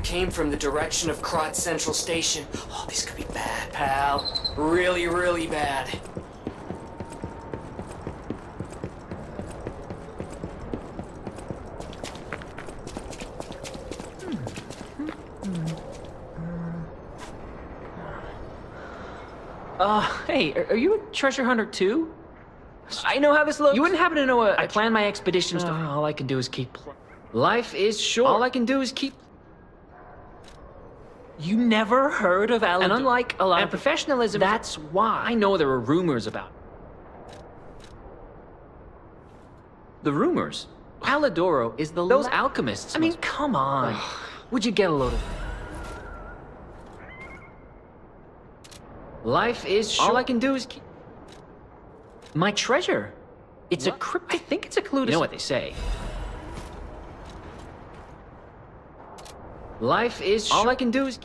came from the direction of Krat Central Station. Oh, this could be bad, pal. Really, really bad. Hey, are you a treasure hunter too? I know how this looks. You wouldn't happen to know I plan my expeditions to... all I can do is keep... Life is short. All I can do is keep... You never heard of Alan? And unlike a lot of professionalism, that's why. I know there are rumors about it. The rumors? Alidoro is the... Those alchemists... I mean, come on. Would you get a load of... Life is short. All I can do is keep... My treasure. It's a crypt. I think it's a clue to... You know what they say. Life is short. All I can do is...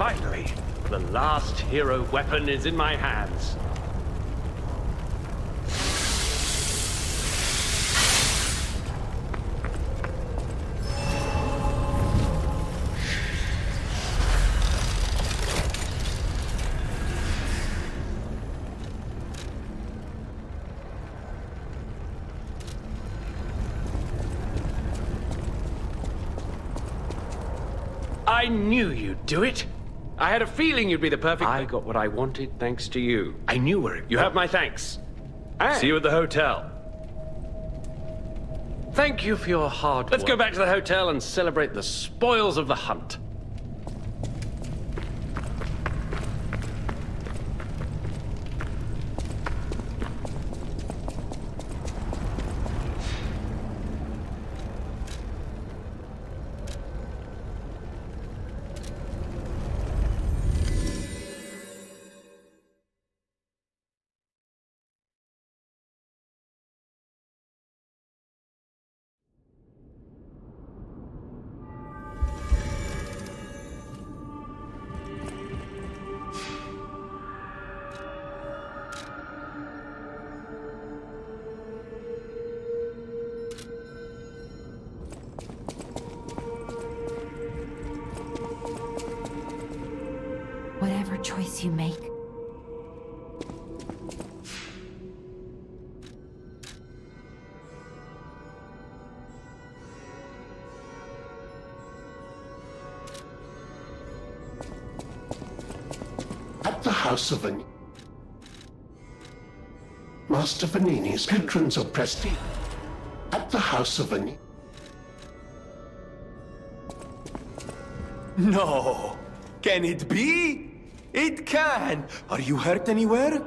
Finally, the last hero weapon is in my hands. I knew you'd do it. I had a feeling you'd be the perfect... I got what I wanted thanks to you. I knew where it... You have my thanks. See you at the hotel. Thank you for your hard work. Let's go back to the hotel and celebrate the spoils of the hunt. Whatever choice you make. At the house of Master Vanini's patrons of prestige. At the house of No! Can it be? It can! Are you hurt anywhere?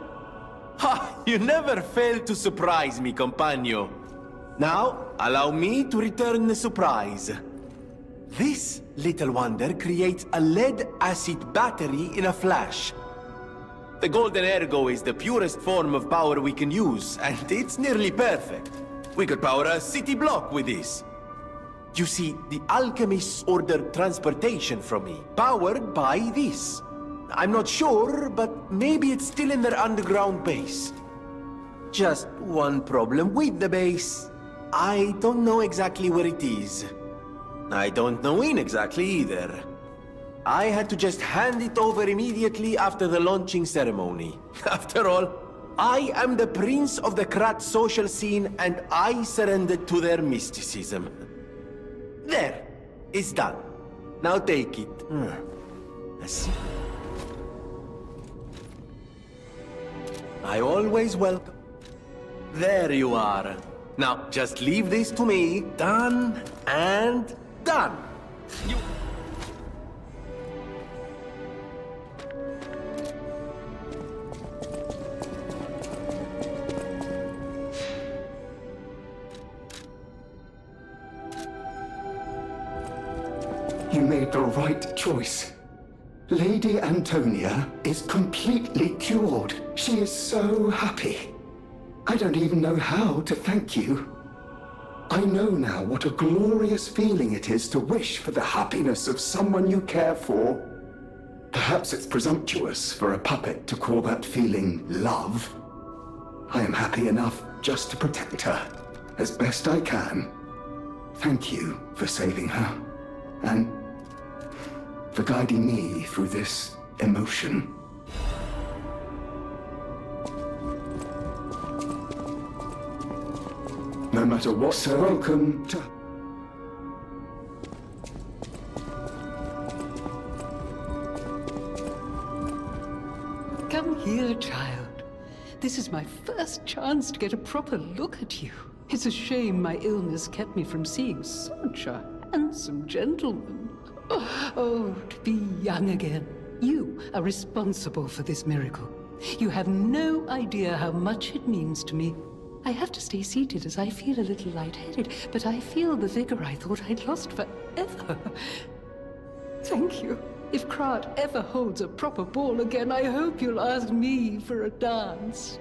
Ha! You never fail to surprise me, compagno. Now, allow me to return the surprise. This little wonder creates a lead-acid battery in a flash. The golden ergo is the purest form of power we can use, and it's nearly perfect. We could power a city block with this. You see, the alchemists ordered transportation from me, powered by this. I'm not sure, but maybe it's still in their underground base. Just one problem with the base. I don't know exactly where it is. I don't know when exactly either. I had to just hand it over immediately after the launching ceremony. After all, I am the prince of the Krat social scene, and I surrendered to their mysticism. There, it's done. Now take it. I always welcome. There you are. Now, just leave this to me. Done and done. You... You made the right choice. Lady Antonia is completely cured. She is so happy. I don't even know how to thank you. I know now what a glorious feeling it is to wish for the happiness of someone you care for. Perhaps it's presumptuous for a puppet to call that feeling love. I am happy enough just to protect her as best I can. Thank you for saving her, and for guiding me through this emotion. No matter what, so welcome to... Come here, child. This is my first chance to get a proper look at you. It's a shame my illness kept me from seeing such a handsome gentleman. Oh, to be young again. You are responsible for this miracle. You have no idea how much it means to me. I have to stay seated as I feel a little lightheaded, but I feel the vigor I thought I'd lost forever. Thank you. If Krat ever holds a proper ball again, I hope you'll ask me for a dance.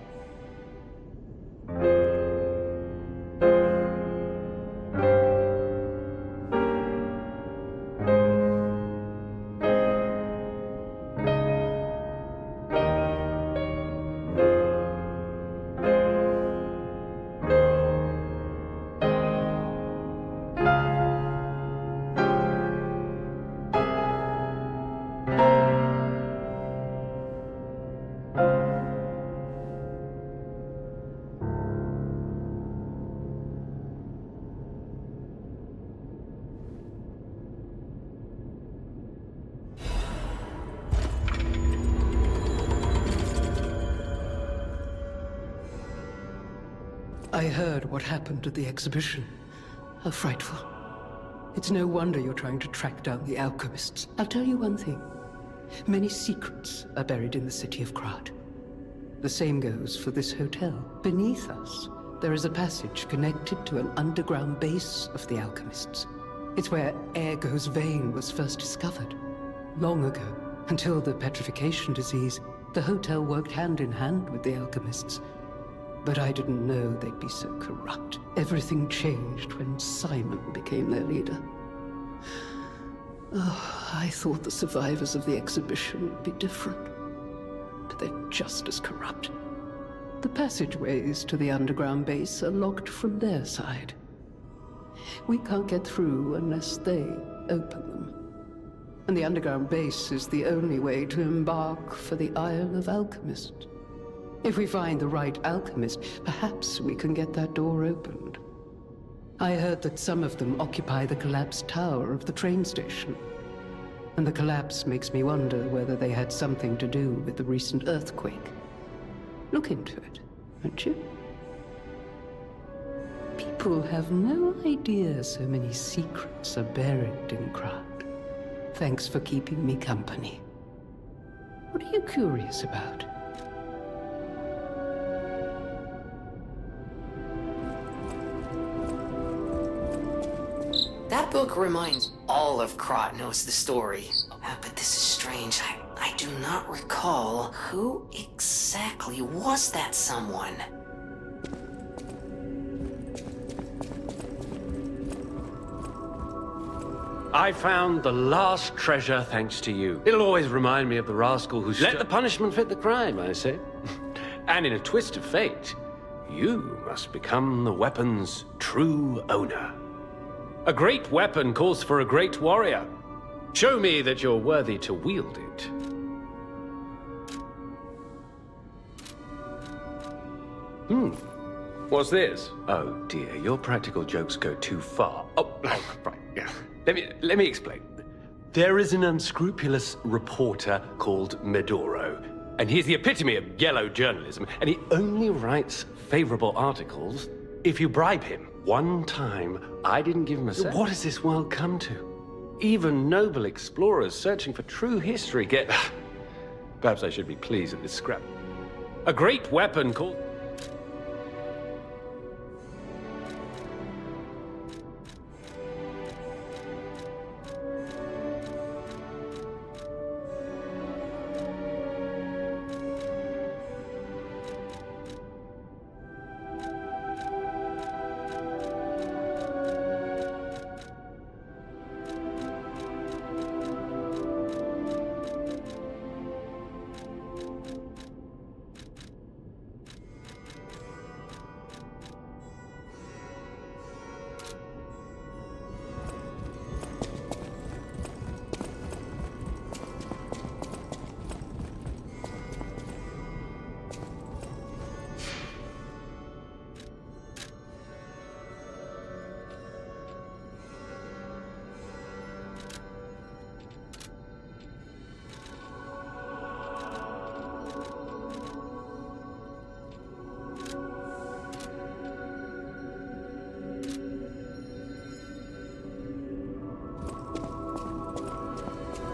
I heard what happened at the exhibition. How frightful. It's no wonder you're trying to track down the alchemists. I'll tell you one thing. Many secrets are buried in the city of Krat. The same goes for this hotel. Beneath us, there is a passage connected to an underground base of the alchemists. It's where Ergo's vein was first discovered. Long ago, until the petrification disease, the hotel worked hand in hand with the alchemists. But I didn't know they'd be so corrupt. Everything changed when Simon became their leader. Oh, I thought the survivors of the exhibition would be different. But they're just as corrupt. The passageways to the underground base are locked from their side. We can't get through unless they open them. And the underground base is the only way to embark for the Isle of Alchemists. If we find the right alchemist, perhaps we can get that door opened. I heard that some of them occupy the collapsed tower of the train station. And the collapse makes me wonder whether they had something to do with the recent earthquake. Look into it, won't you? People have no idea so many secrets are buried in Krat. Thanks for keeping me company. What are you curious about? That book reminds all of Krat knows the story. But this is strange. I do not recall who exactly was that someone. I found the last treasure thanks to you. It'll always remind me of the rascal who let the punishment fit the crime, I say. And in a twist of fate, you must become the weapon's true owner. A great weapon calls for a great warrior. Show me that you're worthy to wield it. What's this? Oh dear, your practical jokes go too far. Oh, right, yeah. Let me explain. There is an unscrupulous reporter called Medoro, and he's the epitome of yellow journalism, and he only writes favorable articles if you bribe him. One time, I didn't give him a cent. What has this world come to? Even noble explorers searching for true history get... Perhaps I should be pleased at this scrap. A great weapon called...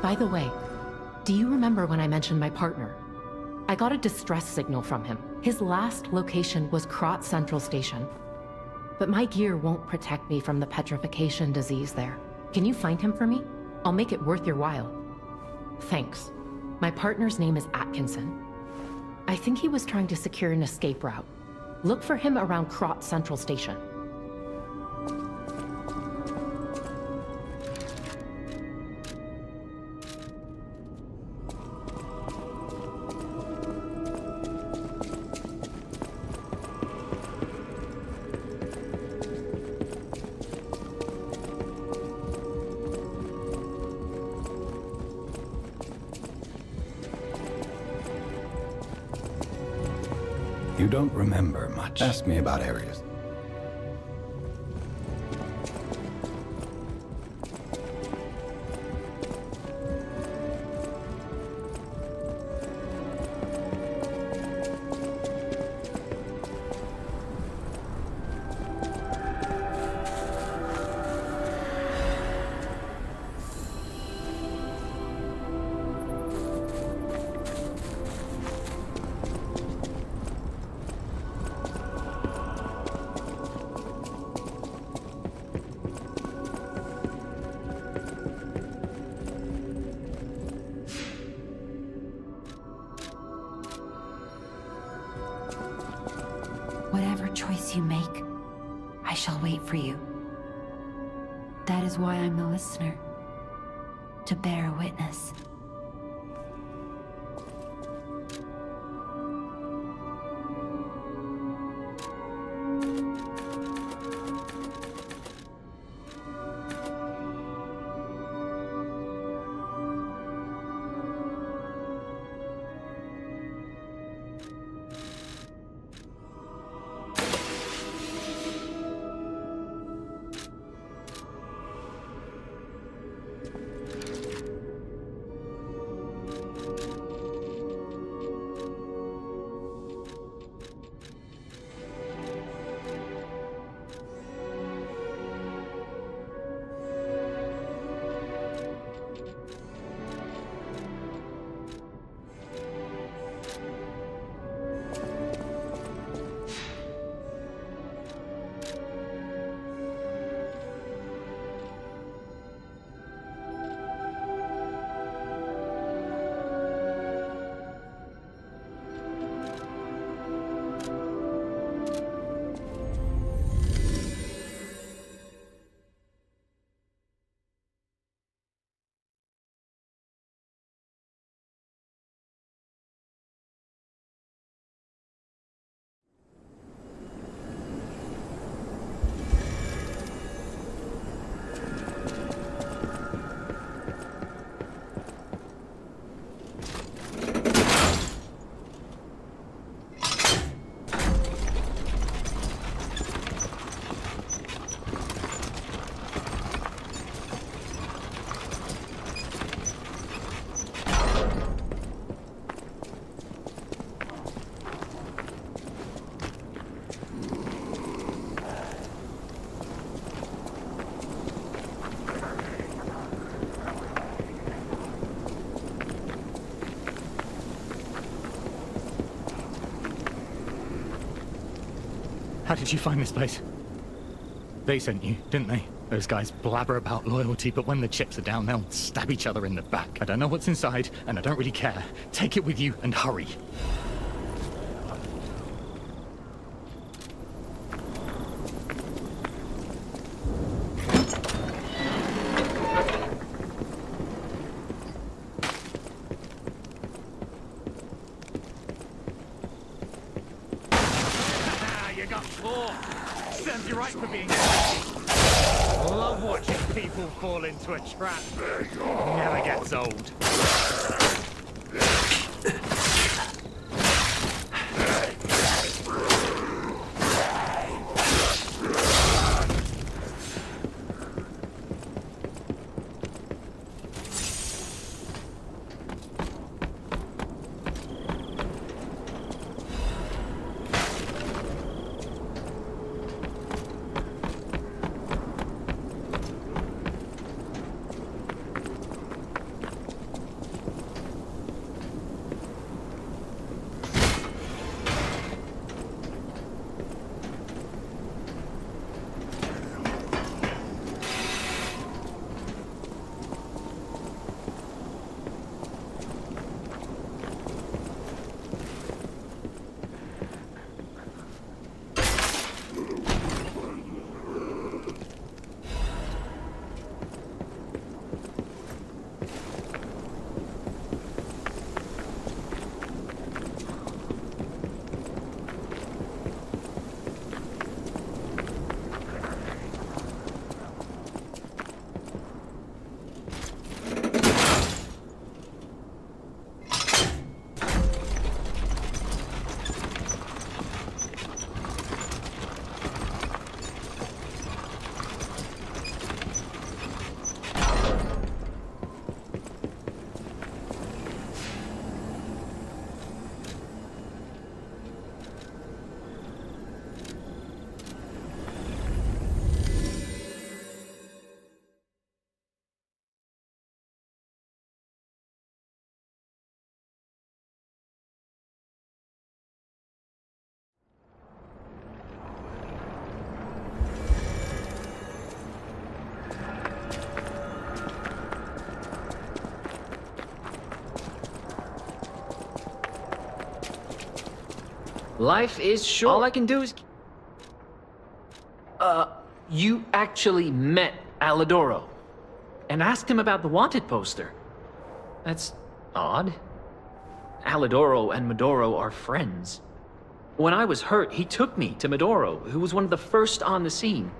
By the way, do you remember when I mentioned my partner? I got a distress signal from him. His last location was Krat Central Station. But my gear won't protect me from the petrification disease there. Can you find him for me? I'll make it worth your while. Thanks. My partner's name is Atkinson. I think he was trying to secure an escape route. Look for him around Krat Central Station. You don't remember much. Ask me about Arius. choice you make, I shall wait for you. That is why I'm the listener, to bear witness. How did you find this place? They sent you, didn't they? Those guys blabber about loyalty, but when the chips are down, they'll stab each other in the back. I don't know what's inside, and I don't really care. Take it with you and hurry. You got four. Serves you right for being love watching people fall into a trap. Never gets old. Life is short. All I can do is... You actually met Alidoro and asked him about the wanted poster. That's odd. Alidoro and Medoro are friends. When I was hurt, he took me to Medoro, who was one of the first on the scene.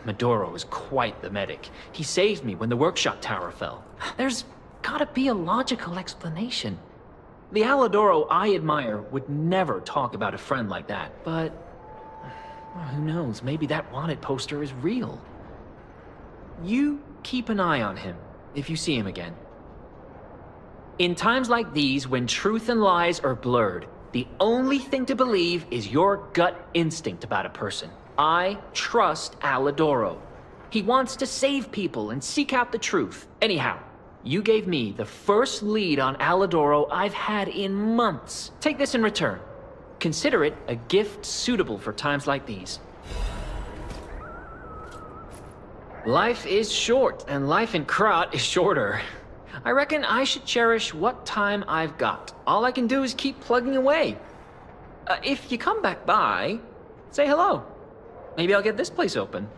Medoro is quite the medic. He saved me when the workshop tower fell. There's gotta be a logical explanation. The Alidoro I admire would never talk about a friend like that, but who knows, maybe that wanted poster is real. You keep an eye on him if you see him again. In times like these, when truth and lies are blurred, the only thing to believe is your gut instinct about a person. I trust Alidoro. He wants to save people and seek out the truth. Anyhow, you gave me the first lead on Alidoro I've had in months. Take this in return. Consider it a gift suitable for times like these. Life is short, and life in Krat is shorter. I reckon I should cherish what time I've got. All I can do is keep plugging away. If you come back by, say hello. Maybe I'll get this place open.